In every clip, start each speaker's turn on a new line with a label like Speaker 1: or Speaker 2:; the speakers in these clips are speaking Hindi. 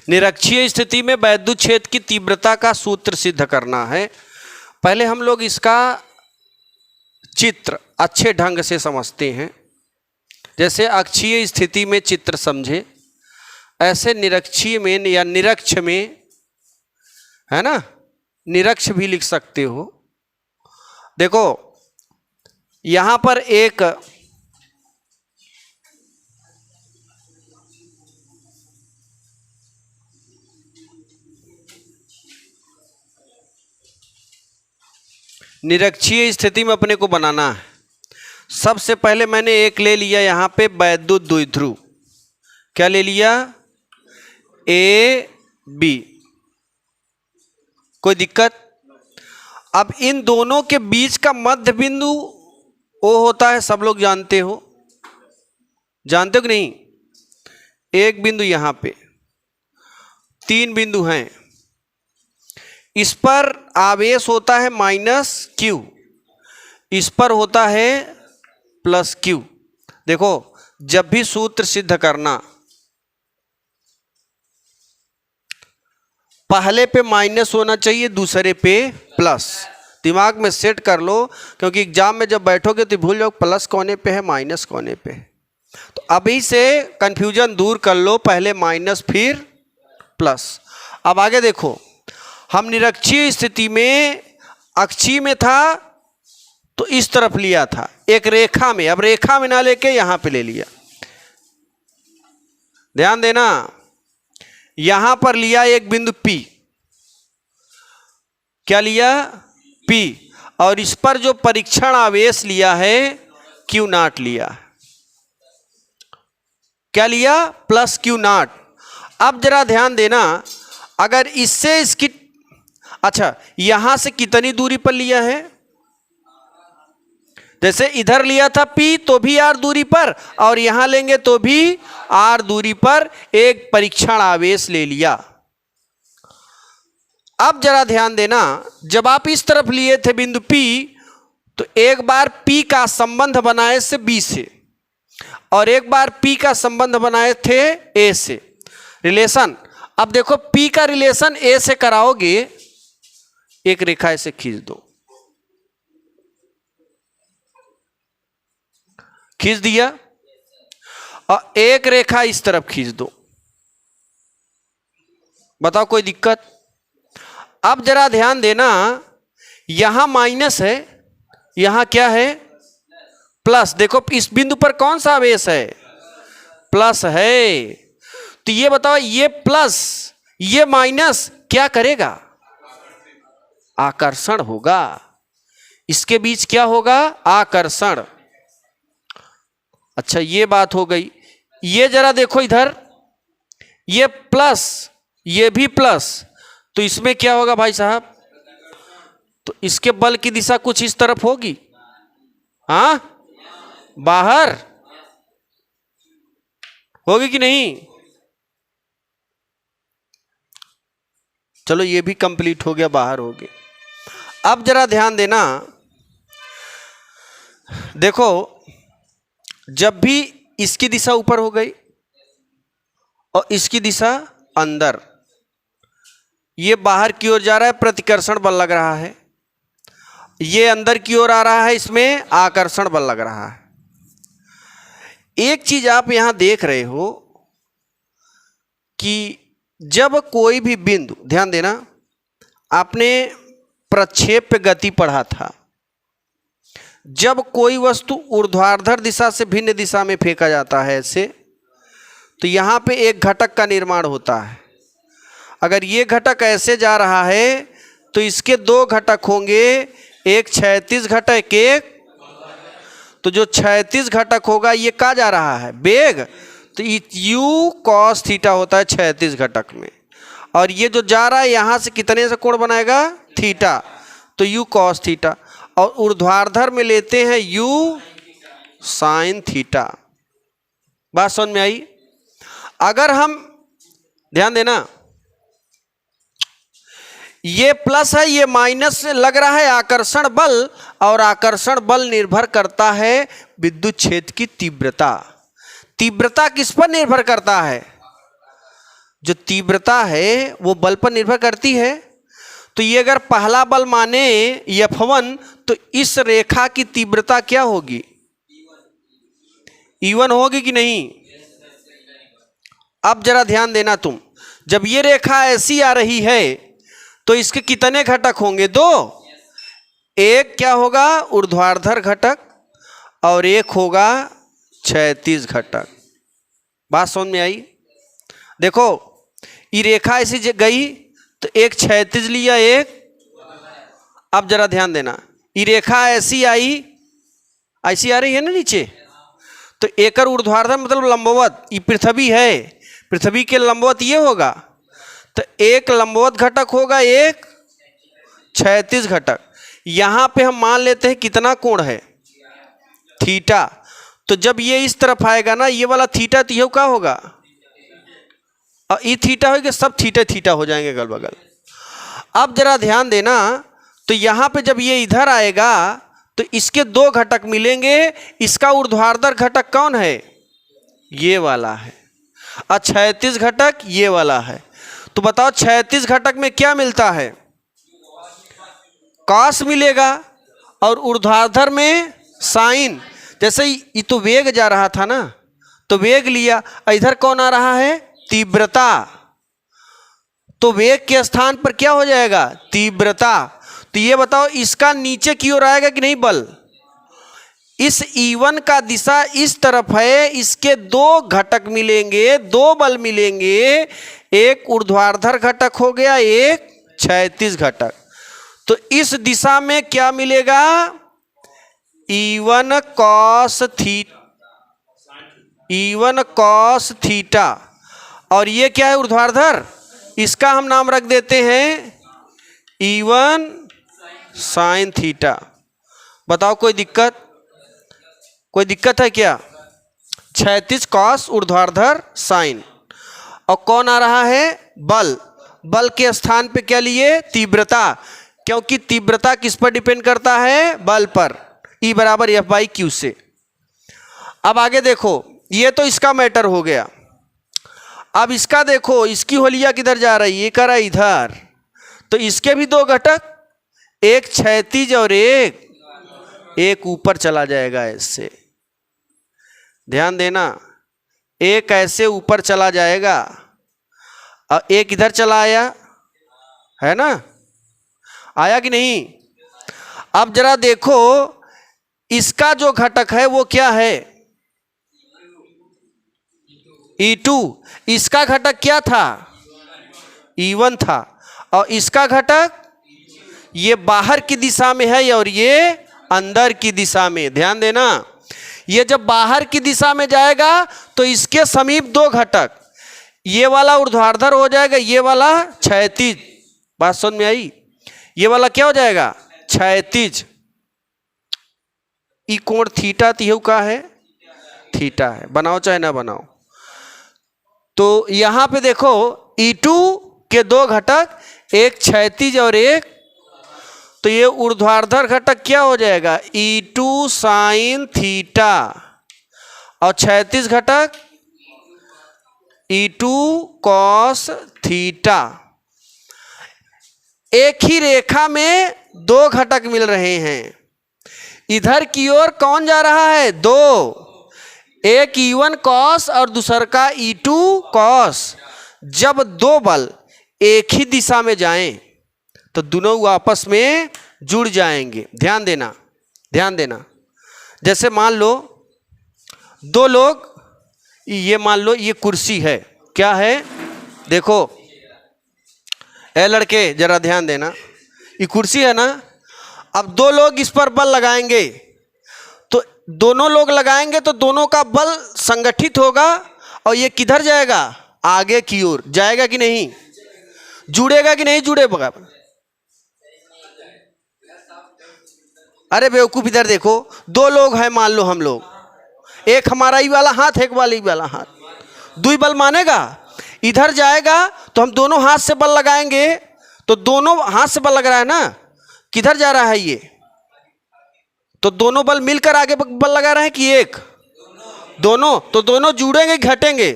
Speaker 1: निरक्षीय स्थिति में वैद्युत क्षेत्र की तीव्रता का सूत्र सिद्ध करना है। पहले हम लोग इसका चित्र अच्छे ढंग से समझते हैं। जैसे अक्षीय स्थिति में चित्र समझे, ऐसे निरक्षीय में या निरक्ष में, है ना, निरक्ष भी लिख सकते हो। देखो यहां पर एक निरक्षीय स्थिति में अपने को बनाना है। सबसे पहले मैंने एक ले लिया यहां पे वैद्युत द्विध्रुव। क्या ले लिया? A B. कोई दिक्कत? अब इन दोनों के बीच का मध्य बिंदु ओ होता है, सब लोग जानते हो, जानते हो कि नहीं? एक बिंदु यहां पे, 3 बिंदु हैं। इस पर आवेश होता है -q, इस पर होता है +q। देखो जब भी सूत्र सिद्ध करना, पहले पे माइनस होना चाहिए, दूसरे पे प्लस। दिमाग में सेट कर लो, क्योंकि एग्जाम में जब बैठोगे तो भूल जाओ प्लस कोने पे है माइनस कोने पे है। तो अभी से कंफ्यूजन दूर कर लो, पहले माइनस फिर प्लस। अब आगे देखो, हम निरक्षीय स्थिति में अक्षीय में था तो इस तरफ लिया था एक रेखा में, अब रेखा में ना लेके यहां पे ले लिया। ध्यान देना, यहां पर लिया एक बिंदु P। क्या लिया? P। और इस पर जो परीक्षण आवेश लिया है Q0 लिया। क्या लिया? +Q0। अब जरा ध्यान देना, अगर इससे इसकी, अच्छा यहां से कितनी दूरी पर लिया है? जैसे इधर लिया था P तो भी R दूरी पर, और यहां लेंगे तो भी R दूरी पर एक परीक्षण आवेश ले लिया। अब जरा ध्यान देना, जब आप इस तरफ लिए थे बिंदु P, तो एक बार P का संबंध बनाए से B से, और एक बार P का संबंध बनाए थे A से, रिलेशन। अब देखो P का रिलेशन A से कराओगे, एक रेखा ऐसे खींच दो, खींच दिया, और एक रेखा इस तरफ खींच दो। बताओ कोई दिक्कत? अब जरा ध्यान देना, यहां माइनस है, यहां क्या है? प्लस। देखो इस बिंदु पर कौन सा आवेश है? प्लस है। तो ये बताओ, ये प्लस ये माइनस क्या करेगा? आकर्षण होगा। इसके बीच क्या होगा? आकर्षण। अच्छा ये बात हो गई। ये जरा देखो इधर, ये प्लस ये भी प्लस, तो इसमें क्या होगा भाई साहब? तो इसके बल की दिशा कुछ इस तरफ होगी, हाँ, बाहर होगी कि नहीं? चलो ये भी कंप्लीट हो गया, बाहर हो गया। अब जरा ध्यान देना, देखो जब भी इसकी दिशा ऊपर हो गई और इसकी दिशा अंदर, ये बाहर की ओर जा रहा है, प्रतिकर्षण बल लग रहा है। ये अंदर की ओर आ रहा है, इसमें आकर्षण बल लग रहा है। एक चीज आप यहां देख रहे हो कि जब कोई भी बिंदु, ध्यान देना, आपने प्रक्षेप्य गति पढ़ा था, जब कोई वस्तु ऊर्ध्वाधर दिशा से भिन्न दिशा में फेंका जाता है ऐसे, तो यहां पे एक घटक का निर्माण होता है। अगर ये घटक ऐसे जा रहा है तो इसके 2 घटक होंगे, एक क्षैतिज घटक, एक, तो जो क्षैतिज घटक होगा ये कहाँ जा रहा है? वेग। तो u cos थीटा होता है क्षैतिज घटक में, और ये जो जा रहा है यहां से कितने से कोण बनाएगा? थीटा, तो u cos थीटा। और ऊर्ध्वाधर में लेते हैं u sin थीटा। बात समझ में आई? अगर हम, ध्यान देना, ये प्लस है, ये माइनस लग रहा है आकर्षण बल, और आकर्षण बल निर्भर करता है विद्युत क्षेत्र की तीव्रता। तीव्रता किस पर निर्भर करता है? जो तीव्रता है वो बल पर निर्भर करती है। तो ये अगर पहला बल माने F1 तो इस रेखा की तीव्रता क्या होगी? E1 होगी कि नहीं? अब जरा ध्यान देना तुम, जब ये रेखा ऐसी आ रही है तो इसके कितने घटक होंगे? 2। एक क्या होगा? ऊर्ध्वाधर घटक और एक होगा क्षैतिज घटक। बात समझ में आई? देखो ये रेखा ऐसी गई तो एक क्षैतिज लिया, एक। अब जरा ध्यान देना, ये रेखा ऐसी आई, ऐसी आ रही है ना नीचे, तो एक ऊर्ध्वाधर मतलब लंबवत, ये पृथ्वी है, पृथ्वी के लंबवत ये होगा, तो एक लंबवत घटक होगा, एक क्षैतिज घटक। यहाँ पे हम मान लेते हैं कितना कोण है? थीटा। तो जब ये इस तरफ आएगा ना, ये वाला थीटा, तो ये क्या होगा? और ये थीटा होगा, सब थीटा थीटा हो जाएंगे अगल बगल। अब जरा ध्यान देना, तो यहाँ पे जब ये इधर आएगा तो इसके 2 घटक मिलेंगे। इसका ऊर्ध्वाधर घटक कौन है? ये वाला है। और क्षैतिज घटक ये वाला है। तो बताओ क्षैतिज घटक में क्या मिलता है? कॉस मिलेगा, और ऊर्ध्वाधर में साइन। जैसे ये तो वेग जा रहा था ना, तो वेग लिया, इधर कौन आ रहा है? तीव्रता। तो वेग के स्थान पर क्या हो जाएगा? तीव्रता। तो ये बताओ इसका नीचे की ओर आएगा कि नहीं बल? इस E1 का दिशा इस तरफ है, इसके 2 घटक मिलेंगे, 2 बल मिलेंगे। एक ऊर्ध्वाधर घटक हो गया, एक क्षैतिज घटक। तो इस दिशा में क्या मिलेगा? E1 cos theta. और ये क्या है? ऊर्ध्वाधर। इसका हम नाम रख देते हैं E1 साइन थीटा। बताओ कोई दिक्कत? कोई दिक्कत है क्या? क्षैतिज कॉस, ऊर्ध्वाधर साइन। और कौन आ रहा है? बल। बल के स्थान पे क्या लिए? तीव्रता। क्योंकि तीव्रता किस पर डिपेंड करता है? बल पर। E बराबर F/Q से। अब आगे देखो, ये तो इसका मैटर हो गया। अब इसका देखो, इसकी होलिया किधर जा रही है? कर इधर। तो इसके भी 2 घटक, एक क्षैतिज और एक ऊपर चला जाएगा ऐसे। ध्यान देना, एक ऐसे ऊपर चला जाएगा और एक इधर चला आया है ना, आया कि नहीं? अब जरा देखो इसका जो घटक है वो क्या है? E2। इसका घटक क्या था? E1 था। और इसका घटक ये बाहर की दिशा में है और ये अंदर की दिशा में। ध्यान देना, ये जब बाहर की दिशा में जाएगा तो इसके समीप 2 घटक, ये वाला ऊर्ध्वाधर हो जाएगा, ये वाला क्षैतिज। बात समझ में आई? ये वाला क्या हो जाएगा? क्षैतिज। ई कोण थीटा तिहु का है? थीटा है। बनाओ चाहे ना बनाओ। तो यहां पे देखो E2 के 2 घटक, एक क्षैतिज और एक, तो ये ऊर्ध्वाधर घटक क्या हो जाएगा? E2 sine theta. और क्षैतिज घटक E2 कॉस थीटा। एक ही रेखा में 2 घटक मिल रहे हैं। इधर की ओर कौन जा रहा है? 2। एक E1 कॉस और दूसर का E2 कॉस। जब 2 बल एक ही दिशा में जाएं तो दोनों आपस में जुड़ जाएंगे। ध्यान देना, ध्यान देना। जैसे मान लो 2 लोग, ये मान लो ये कुर्सी है, क्या है? देखो ए लड़के जरा ध्यान देना, ये कुर्सी है ना। अब 2 लोग इस पर बल लगाएंगे, तो दोनों लोग लगाएंगे तो दोनों का बल संगठित होगा और ये किधर जाएगा? आगे की ओर जाएगा कि नहीं? जुड़ेगा कि नहीं जुड़ेगा? अरे बेवकूफ, इधर देखो 2 लोग हैं, मान लो हम लोग, एक हमारा ही वाला हाथ, एक वाली वाला हाथ, 2 बल मानेगा। इधर जाएगा तो हम दोनों हाथ से बल लगाएंगे, तो दोनों हाथ से बल लग रहा है ना, किधर जा रहा है ये? तो दोनों बल मिलकर आगे बल लगा रहे हैं कि एक? दोनों। तो दोनों जुड़ेंगे घटेंगे?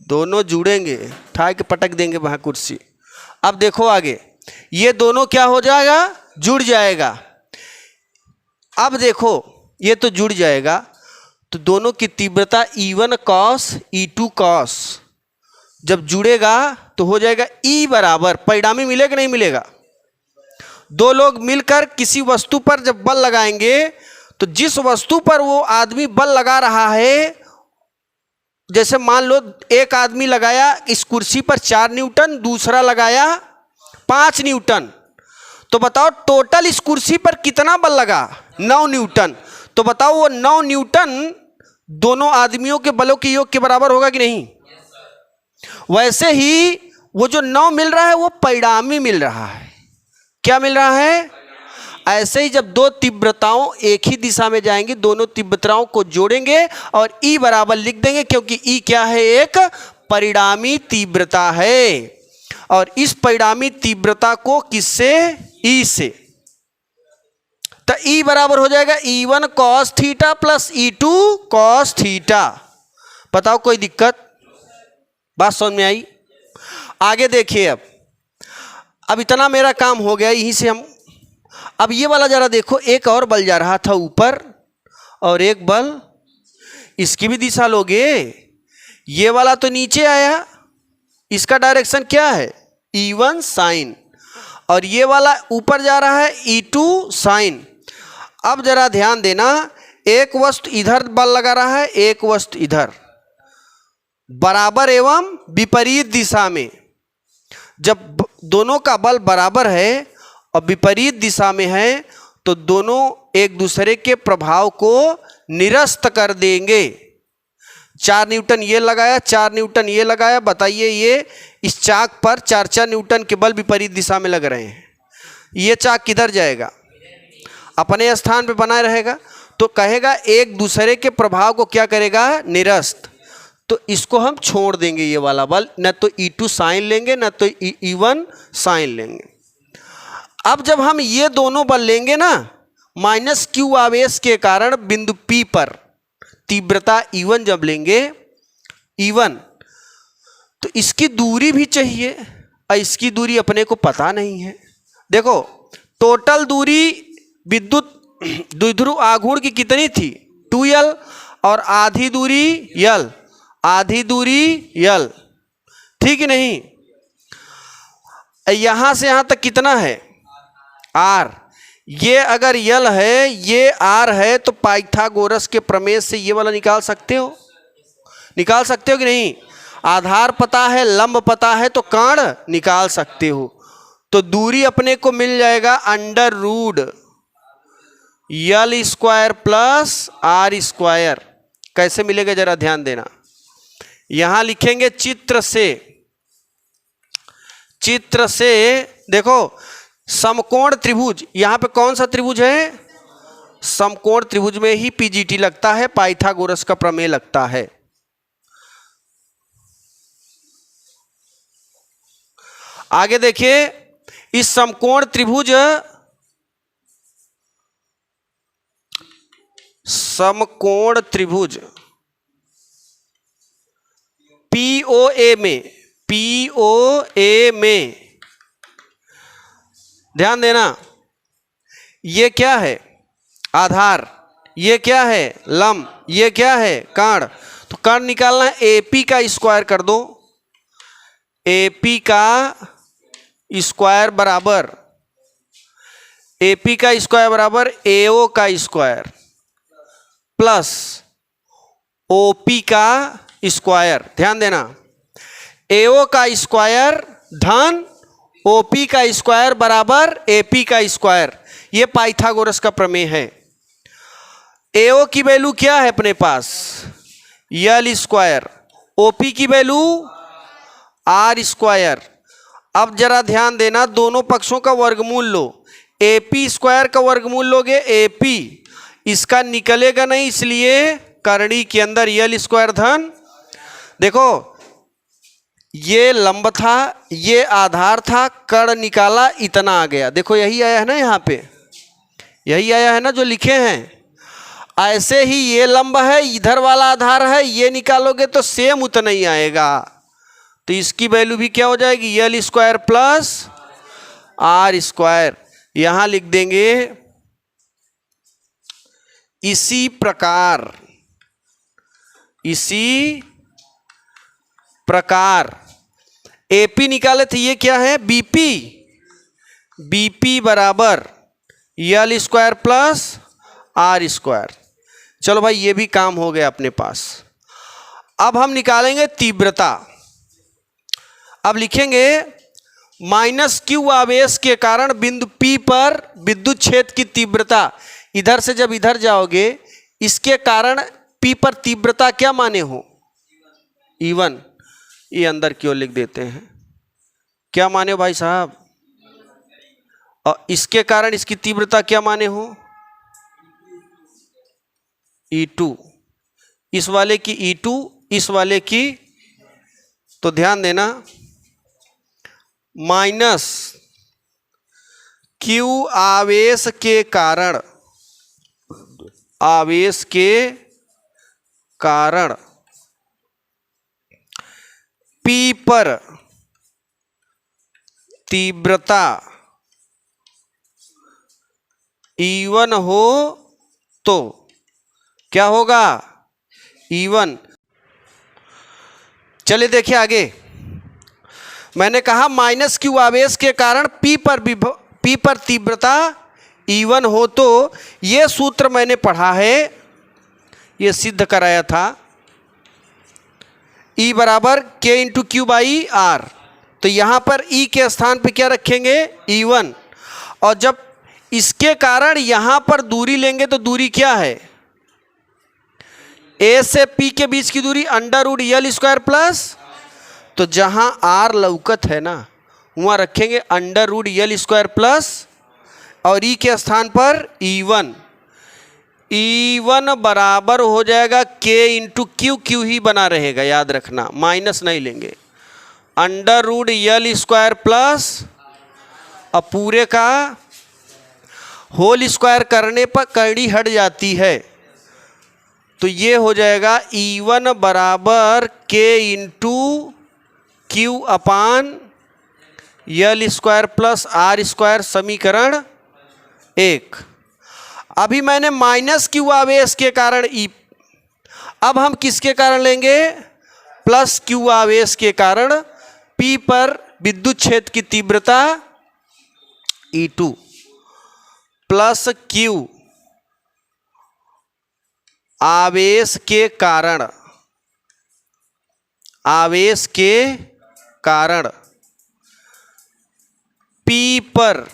Speaker 1: दोनों जुड़ेंगे, उठा के पटक देंगे वहाँ कुर्सी। अब देखो आगे, ये दोनों क्या हो जाएगा, जुड़ जाएगा। अब देखो ये तो जुड़ जाएगा, तो दोनों की तीव्रता E1 cos E2 cos जब जुड़ेगा तो हो जाएगा E बराबर, परिणामी मिलेगा नहीं मिलेगा। दो लोग मिलकर किसी वस्तु पर जब बल लगाएंगे तो जिस वस्तु पर वो आदमी बल लगा रहा है, जैसे मान लो एक आदमी लगाया इस कुर्सी पर 4 न्यूटन, दूसरा लगाया 5 न्यूटन, तो बताओ टोटल इस कुर्सी पर कितना बल लगा, 9 न्यूटन। तो बताओ वो 9 न्यूटन दोनों आदमियों के बलों के योग के बराबर होगा कि नहीं। वैसे ही वो जो 9 मिल रहा है वो परिणामी मिल रहा है। क्या मिल रहा है, ऐसे ही जब दो तीव्रताओं एक ही दिशा में जाएंगी, दोनों तीव्रताओं को जोड़ेंगे और E बराबर लिख देंगे, क्योंकि E क्या है, एक परिणामी तीव्रता है। और इस परिणामी तीव्रता को किससे, E से, तो E बराबर हो जाएगा E1 cos theta plus E2 cos theta. बताओ कोई दिक्कत, बात समझ में आई। आगे देखिए, अब इतना मेरा काम हो गया, यहीं से हम अब ये वाला जरा देखो, एक और बल जा रहा था ऊपर और एक बल, इसकी भी दिशा लोगे, ये वाला तो नीचे आया, इसका डायरेक्शन क्या है, E1 साइन, और ये वाला ऊपर जा रहा है E2 साइन। अब जरा ध्यान देना, एक वस्तु इधर बल लगा रहा है, एक वस्तु इधर, बराबर एवं विपरीत दिशा में। जब दोनों का बल बराबर है और विपरीत दिशा में है तो दोनों एक दूसरे के प्रभाव को निरस्त कर देंगे। 4 न्यूटन ये लगाया, 4 न्यूटन ये लगाया, बताइए ये इस चाक पर 4-4 न्यूटन के बल विपरीत दिशा में लग रहे हैं, ये चाक किधर जाएगा, अपने स्थान पे बनाए रहेगा। तो कहेगा एक दूसरे के प्रभाव को क्या करेगा, निरस्त। तो इसको हम छोड़ देंगे, ये वाला बल, न तो E2 साइन लेंगे न तो E1 साइन लेंगे। अब जब हम ये दोनों बल लेंगे ना, माइनस Q आवेश के कारण बिंदु P पर तीव्रता E1 जब लेंगे, E1, तो इसकी दूरी भी चाहिए और इसकी दूरी अपने को पता नहीं है। देखो टोटल दूरी विद्युत द्विध्रुव आघूर्ण की कितनी थी, 2L, और आधी दूरी L, आधी दूरी L, ठीक है नहीं। यहां से यहां तक कितना है, R। ये अगर L है, ये R है, तो पाइथागोरस के प्रमेय से ये वाला निकाल सकते हो, निकाल सकते हो कि नहीं। आधार पता है, लंब पता है, तो कर्ण निकाल सकते हो। तो दूरी अपने को मिल जाएगा under root L square plus R square. कैसे मिलेगा जरा ध्यान देना, यहां लिखेंगे चित्र से देखो समकोण त्रिभुज, यहां पे कौन सा त्रिभुज है, समकोण त्रिभुज में ही PGT लगता है, पाइथागोरस का प्रमेय लगता है। आगे देखिए, इस समकोण त्रिभुज POA में ध्यान देना, ये क्या है आधार, ये क्या है लंब, ये क्या है कर्ण। तो कर्ण निकालना है, AP का स्क्वायर कर दो, AP का स्क्वायर बराबर AO का स्क्वायर प्लस OP का स्क्वायर। ध्यान देना, AO का स्क्वायर धन OP का स्क्वायर बराबर AP का स्क्वायर। ये पाइथागोरस का प्रमेय है। AO की वैल्यू क्या है अपने पास, L स्क्वायर, OP की वैल्यू R स्क्वायर। अब जरा ध्यान देना, दोनों पक्षों का वर्गमूल लो, AP स्क्वायर का वर्गमूल लोगे AP, इसका निकलेगा नहीं, इसलिए करणी के अंदर L स्क्वायर धन, देखो ये लंब था, ये आधार था, कर्ण निकाला, इतना आ गया। देखो यही आया है ना, यहाँ पे यही आया है ना जो लिखे हैं। ऐसे ही ये लंब है, इधर वाला आधार है, ये निकालोगे तो सेम उतना ही आएगा। तो इसकी वैल्यू भी क्या हो जाएगी, L square plus R square. यहां लिख देंगे इसी प्रकार एपी निकाले थे, ये क्या है, बीपी। बीपी बराबर L square plus R square. चलो भाई ये भी काम हो गया अपने पास। अब हम निकालेंगे तीव्रता। अब लिखेंगे माइनस क्यू आवेश के कारण बिंदु P पर विद्युत क्षेत्र की तीव्रता। इधर से जब इधर जाओगे इसके कारण P पर तीव्रता क्या माने हो, E1। ये अंदर की ओर लिख देते हैं, क्या माने हो भाई साहब, और इसके कारण इसकी तीव्रता क्या माने हो, E2। इस वाले की E2, इस वाले की, तो ध्यान देना माइनस क्यू आवेश के कारण P पर तीव्रता E1 हो तो क्या होगा, E1। चलिए देखिए आगे, मैंने कहा माइनस क्यू आवेश के कारण P पर तीव्रता E1 हो तो ये सूत्र मैंने पढ़ा है, ये सिद्ध कराया था, E बराबर K into Q by R. तो यहाँ पर E के स्थान पे क्या रखेंगे, E1। और जब इसके कारण यहाँ पर दूरी लेंगे तो दूरी क्या है, A से P के बीच की दूरी under root L square plus, तो जहाँ R लौकत है ना वहाँ रखेंगे under root L square plus, और E के स्थान पर E1। E1 बराबर हो जाएगा K इंटू क्यू, क्यू ही बना रहेगा, याद रखना, माइनस नहीं लेंगे, under root L square plus, अब पूरे का होल स्क्वायर करने पर कड़ी हट जाती है, तो ये हो जाएगा E1 बराबर K into Q upon L square plus R square, समीकरण 1। अभी मैंने माइनस क्यू आवेश के कारण E, अब हम किसके कारण लेंगे, प्लस क्यू आवेश के कारण P पर विद्युत क्षेत्र की तीव्रता E2 प्लस क्यू आवेश के कारण P पर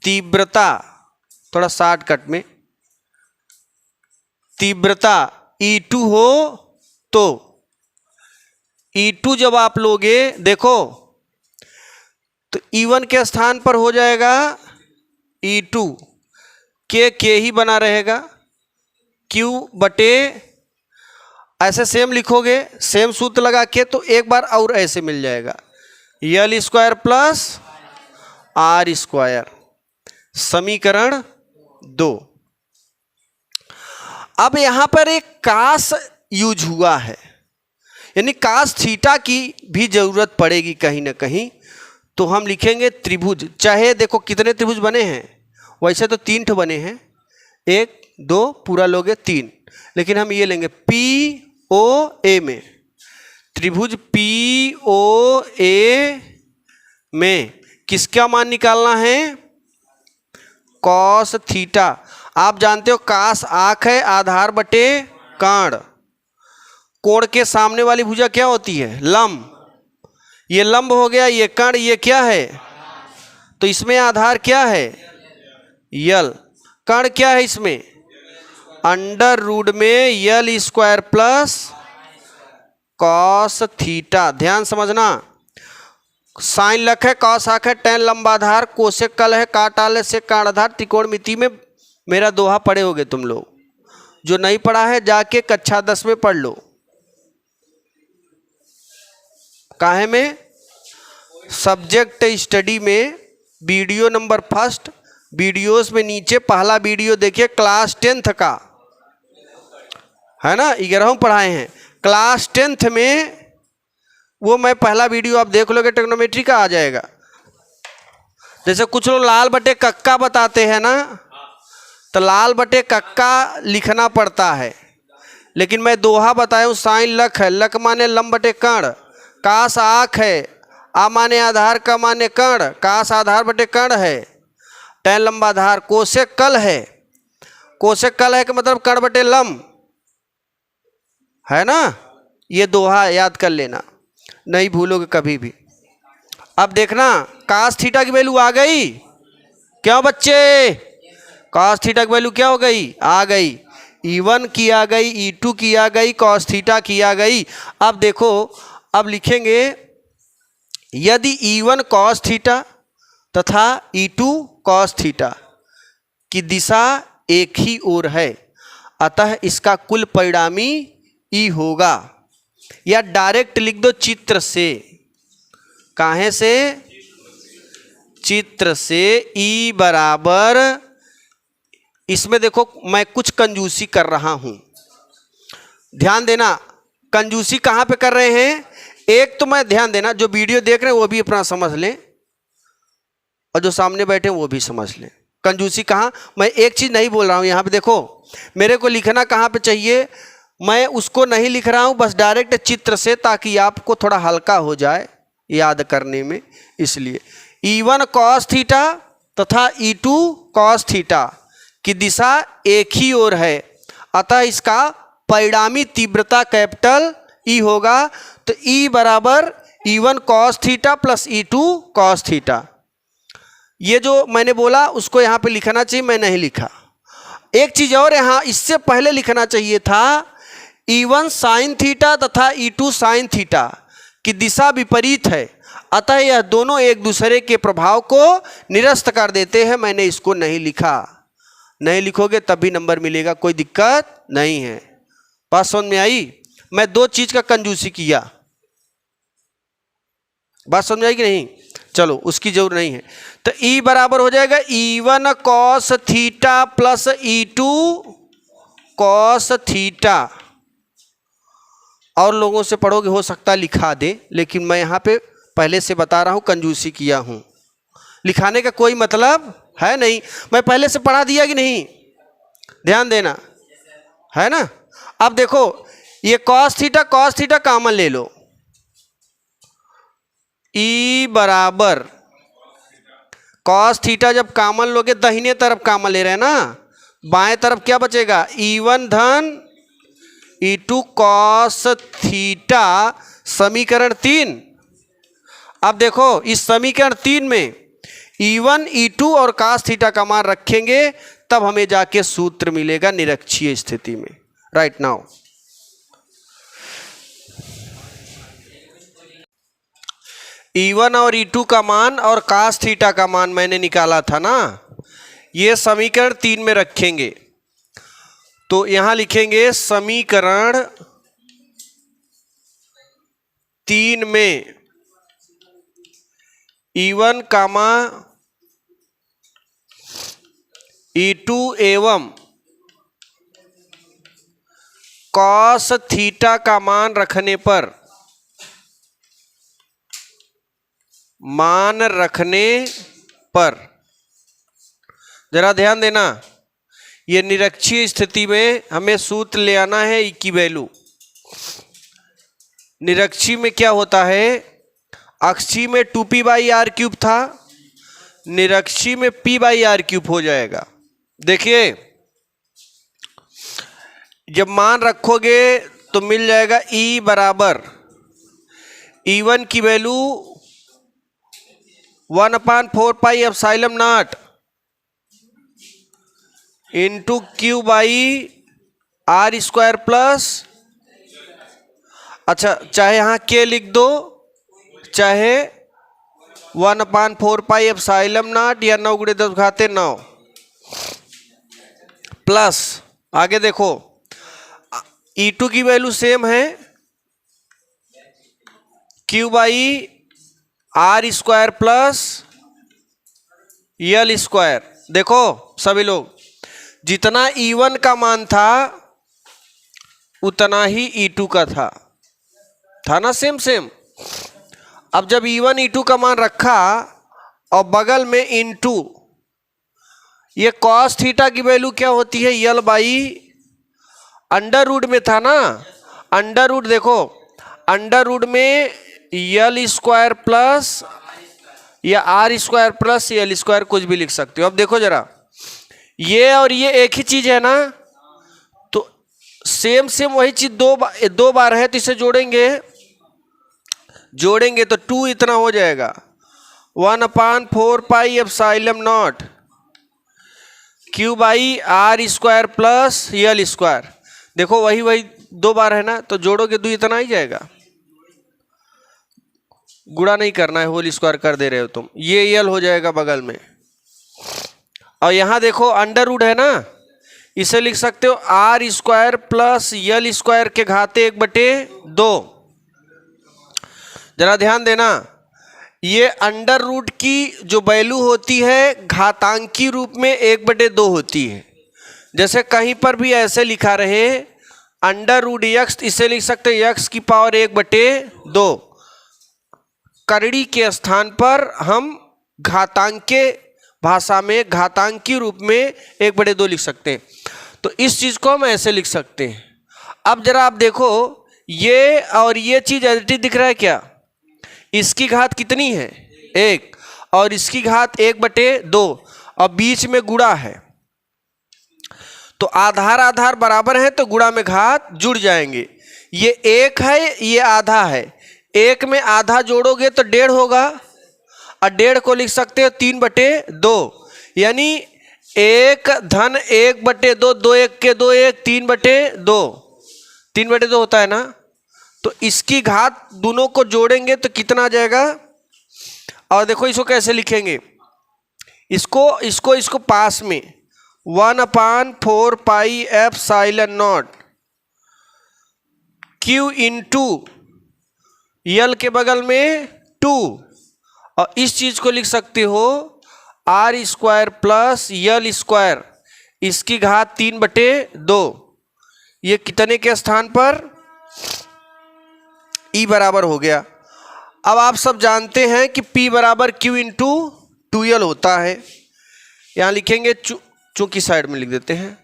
Speaker 1: तीव्रता, थोड़ा शॉर्टकट में, तीव्रता E2 हो तो E2 जब आप लोगे देखो तो E1 के स्थान पर हो जाएगा E2, K ही बना रहेगा, Q बटे, ऐसे सेम लिखोगे, सेम सूत्र लगा के तो एक बार और ऐसे मिल जाएगा, L square plus R square, समीकरण 2। अब यहां पर एक कास यूज हुआ है, यानी कास थीटा की भी जरूरत पड़ेगी कहीं ना कहीं, तो हम लिखेंगे त्रिभुज। चाहे देखो कितने त्रिभुज बने हैं, वैसे तो 3 ठो बने हैं, 1 2 पूरा लोगे 3, लेकिन हम ये लेंगे POA में, त्रिभुज POA में किसका मान निकालना है, कॉस थीटा। आप जानते हो कास आंख है, आधार बटे काण, कोण के सामने वाली भुजा क्या होती है, लंब, ये लंब हो गया, ये कण, ये क्या है, तो इसमें आधार क्या है, यल, कण क्या है इसमें, अंडर रूट में L square plus cos theta. ध्यान समझना, साइन लख है, कॉस आंख है, टेन लंबाधार, कोसेक कल है, काट आले से काण आधार, त्रिकोणमिति में मेरा दोहा पढ़े होगे तुम लोग, जो नहीं पढ़ा है जाके कक्षा 10 में पढ़ लो। काहे में, सब्जेक्ट स्टडी में वीडियो नंबर 1 वीडियोस में नीचे पहला वीडियो देखिए, क्लास 10th का है ना, 11वीं पढ़ाए हैं, क्लास 10th में वो मैं पहला वीडियो आप देख लोगे, ट्रिग्नोमेट्री का आ जाएगा। जैसे कुछ लोग लाल बटे कक्का बताते हैं ना, तो लाल बटे कक्का लिखना पड़ता है, लेकिन मैं दोहा बताया हूँ, साइन लख है, लक माने लम बटे कर्ण, कास आँख है, आ माने आधार, का माने कर्ण, कास आधार बटे कर्ण है, टैन लंबा धार, कोशेक कल है, कोशेक कल है कि मतलब कर्ण बटे लम है ना। ये दोहा याद कर लेना, नहीं भूलोगे कभी भी। अब देखना कास थीटा की वैल्यू आ गई, क्यों बच्चे, कास थीटा की वैल्यू क्या हो गई, आ गई, E1 की आ गई, E2 की आ गई, कॉस थीटा की आ गई। अब देखो, अब लिखेंगे यदि E1 कॉस थीटा तथा E2 कॉस थीटा की दिशा एक ही ओर है, अतः इसका कुल परिणामी E होगा। या डायरेक्ट लिख दो चित्र से, काहे से, चित्र से E बराबर, इसमें देखो मैं कुछ कंजूसी कर रहा हूं, ध्यान देना। कंजूसी कहां पे कर रहे हैं, एक तो मैं ध्यान देना, जो वीडियो देख रहे हैं वो भी अपना समझ लें और जो सामने बैठे हैं वो भी समझ लें। कंजूसी कहां, मैं एक चीज नहीं बोल रहा हूं, यहां पे देखो मेरे को लिखना कहां पे चाहिए, मैं उसको नहीं लिख रहा हूं, बस डायरेक्ट चित्र से, ताकि आपको थोड़ा हल्का हो जाए याद करने में। इसलिए E1 कॉस थीटा तथा E2 कॉस थीटा की दिशा एक ही ओर है, अतः इसका परिणामी तीव्रता कैपिटल E होगा। तो E बराबर E1 cos theta plus E2 cos theta. ये जो मैंने बोला उसको यहाँ पे लिखना चाहिए, मैं नहीं लिखा। एक चीज और यहाँ इससे पहले लिखना चाहिए था, E1 साइन थीटा तथा E2 साइन थीटा की दिशा विपरीत है, अतः यह दोनों एक दूसरे के प्रभाव को निरस्त कर देते हैं। मैंने इसको नहीं लिखा, नहीं लिखोगे तब भी नंबर मिलेगा, कोई दिक्कत नहीं है। बात समझ में आई, मैं दो चीज का कंजूसी किया, बात समझ आई कि नहीं, चलो उसकी जरूरत नहीं है। तो E बराबर हो जाएगा E1 cos theta plus E2 cos theta. और लोगों से पढ़ोगे हो सकता लिखा दे, लेकिन मैं यहाँ पे पहले से बता रहा हूँ, कंजूसी किया हूँ, लिखाने का कोई मतलब है नहीं, मैं पहले से पढ़ा दिया कि नहीं, ध्यान देना है ना। अब देखो ये कॉस थीटा कॉमन ले लो, E बराबर कॉस थीटा जब कॉमन लोगे, दाहिने तरफ कॉमन ले रहे हैं ना, बाएं तरफ क्या बचेगा, E1 धन E2 कॉस थीटा, समीकरण 3। अब देखो इस समीकरण 3 में E1 E2 और cos थीटा का मान रखेंगे, तब हमें जाके सूत्र मिलेगा निरक्षीय स्थिति में। राइट नाउ E1 और E2 का मान और cos थीटा का मान मैंने निकाला था ना, ये समीकरण 3 में रखेंगे। तो यहां लिखेंगे समीकरण 3 में E1 कामा E2 एवं cos थीटा का मान रखने पर जरा ध्यान देना, ये निरक्षीय स्थिति में हमें सूत्र ले आना है E की वैल्यू। निरक्षीय में क्या होता है, अक्षीय में 2p/r³ था, निरक्षीय में p/r³ हो जाएगा। देखिए जब मान रखोगे तो मिल जाएगा E बराबर E1 की वैल्यू 1/4πε0 इंटू Q/r² प्लस, अच्छा चाहे यहां K लिख दो, चाहे 1/4πε0 या 9 × 10⁻⁹ प्लस, आगे देखो E2 की वैल्यू सेम है Q/r² प्लस L²। देखो सभी लोग, जितना E1 का मान था उतना ही E2 का था ना, सेम। अब जब E1 E2 का मान रखा और बगल में इनटू ये कॉस थीटा की वैल्यू क्या होती है, यल बाई अंडर रूट में था ना, अंडर रूट देखो, अंडर रूट में यल स्क्वायर प्लस या R square plus L square कुछ भी लिख सकते हो। अब देखो जरा, ये और ये एक ही चीज है ना, तो सेम वही चीज दो बार है, तो इसे जोड़ेंगे तो 2 इतना हो जाएगा 1/4 pi epsilon naught Q by R square plus L square. देखो वही 2 बार है ना, तो जोड़ोगे 2 इतना ही जाएगा, गुणा नहीं करना है, होल स्क्वायर कर दे रहे हो तुम, ये यल हो जाएगा बगल में। और यहां देखो अंडर रूट है ना, इसे लिख सकते हो R square plus L square के घाते 1/2। जरा ध्यान देना, ये अंडर रूट की जो वैल्यू होती है घातांकी रूप में 1/2 होती है। जैसे कहीं पर भी ऐसे लिखा रहे अंडर रूट यक्स, इसे लिख सकते हैं यक्स की पावर 1/2। करड़ी के स्थान पर हम घातांके भाषा में घातांकी रूप में 1/2 लिख सकते हैं, तो इस चीज को हम ऐसे लिख सकते हैं। अब जरा आप देखो, ये और ये चीज एडिटिव दिख रहा है क्या, इसकी घात कितनी है 1 और इसकी घात 1/2 और बीच में गुणा है, तो आधार आधार बराबर है तो गुणा में घात जुड़ जाएंगे। ये 1 है, ये आधा है, 1 में आधा जोड़ोगे तो 1.5 होगा और 1.5 को लिख सकते हो 3/2, यानी 1 धन 1/2, 2 1 के 2 1 3/2 होता है ना, तो इसकी घात दोनों को जोड़ेंगे तो कितना आ जाएगा। और देखो इसको कैसे लिखेंगे, इसको पास में 1/4 pi epsilon naught Q into L के बगल में 2, और इस चीज को लिख सकते हो R square plus L square, इसकी घात 3/2। ये कितने के स्थान पर, ई बराबर हो गया। अब आप सब जानते हैं कि P बराबर Q इंटू 2L होता है, यहां लिखेंगे, चूंकि साइड में लिख देते हैं,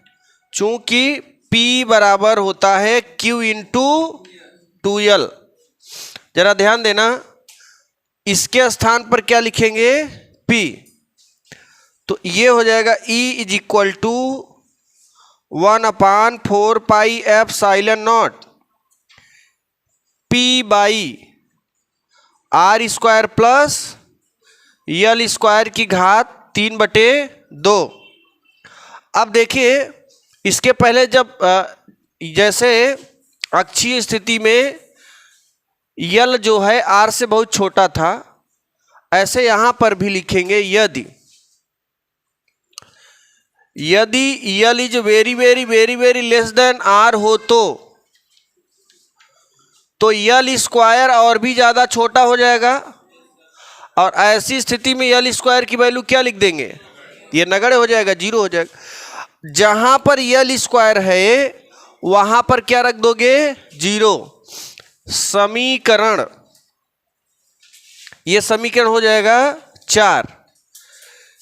Speaker 1: चूंकि P बराबर होता है Q इंटू 2L। जरा ध्यान देना, इसके स्थान पर क्या लिखेंगे P, तो ये हो जाएगा E is equal to 1/4 pi epsilon naught P by R square plus L square की घात 3/2। अब देखिए, इसके पहले जब जैसे अक्षीय स्थिति में यल जो है आर से बहुत छोटा था, ऐसे यहां पर भी लिखेंगे यदि L is very very very very less than R हो तो यल स्क्वायर और भी ज्यादा छोटा हो जाएगा, और ऐसी स्थिति में यल स्क्वायर की वैल्यू क्या लिख देंगे, ये नगण्य हो जाएगा, 0 हो जाएगा। जहां पर यल स्क्वायर है वहां पर क्या रख दोगे, 0। समीकरण, ये समीकरण हो जाएगा 4,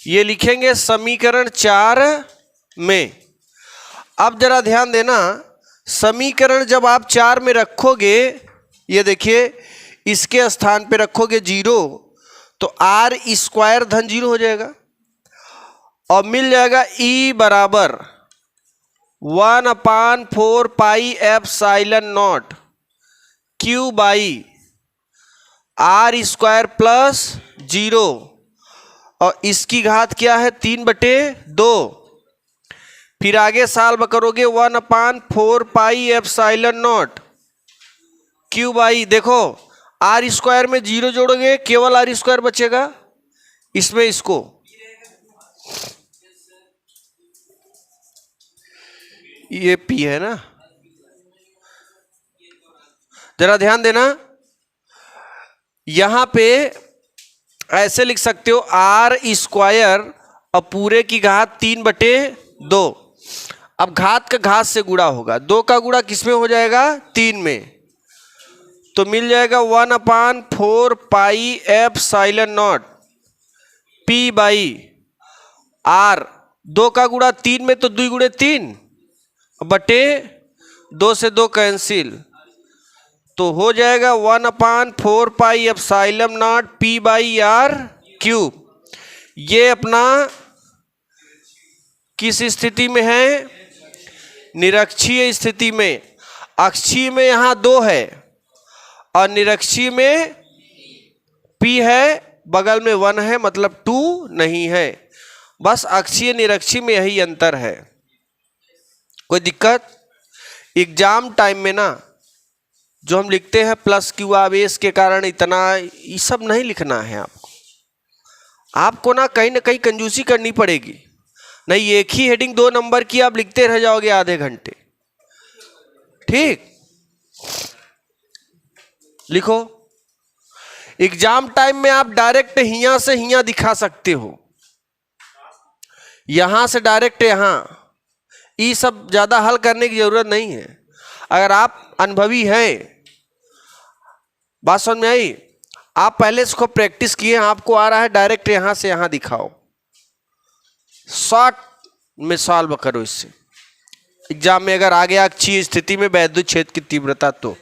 Speaker 1: ये लिखेंगे समीकरण 4 में। अब जरा ध्यान देना, समीकरण जब आप 4 में रखोगे, ये देखिए इसके स्थान पे रखोगे 0, तो आर स्क्वायर धन 0 हो जाएगा और मिल जाएगा E बराबर 1/4 pi epsilon naught Q by R square plus 0, और इसकी घात क्या है 3/2। फिर आगे साल में करोगे 1/4 pi epsilon naught Q by, देखो आर स्क्वायर में 0 जोड़ोगे केवल आर स्क्वायर बचेगा, इसमें इसको ये P है ना, जरा ध्यान देना, यहां पे ऐसे लिख सकते हो आर स्क्वायर और पूरे की घात 3/2। अब घात का घात से गुणा होगा, 2 का गुणा किसमें हो जाएगा, 3 में, तो मिल जाएगा 1/4 pi epsilon naught P by R. 2 का गुणा 3 में तो 2 गुणे 3 बटे 2 से 2 कैंसिल, तो हो जाएगा 1/4 pi epsilon naught P by r cube. ये अपना किस स्थिति में है? निरक्षीय स्थिति में। अक्षीय में यहां 2 है और निरक्षीय में P है, बगल में 1 है, मतलब 2 नहीं है। बस अक्षीय निरक्षीय में यही अंतर है। कोई दिक्कत? एग्जाम टाइम में ना जो हम लिखते हैं प्लस क्यू आवेश के कारण इतना, ये सब नहीं लिखना है आपको ना कहीं कंजूसी करनी पड़ेगी। नहीं, एक ही हेडिंग 2 नंबर की आप लिखते रह जाओगे आधे घंटे। ठीक, लिखो। एग्जाम टाइम में आप डायरेक्ट हियां से हियां दिखा सकते हो, यहां से डायरेक्ट यहां, ये सब ज्यादा हल करने की जरूरत नहीं है। अगर आप अनुभवी हैं, बात समझ में आई, आप पहले इसको प्रैक्टिस किए, आपको आ रहा है, डायरेक्ट यहां से यहां दिखाओ, शॉर्ट में सॉल्व करो इससे। एग्जाम में अगर आ गया अक्षीय स्थिति में वैद्युत क्षेत्र की तीव्रता तो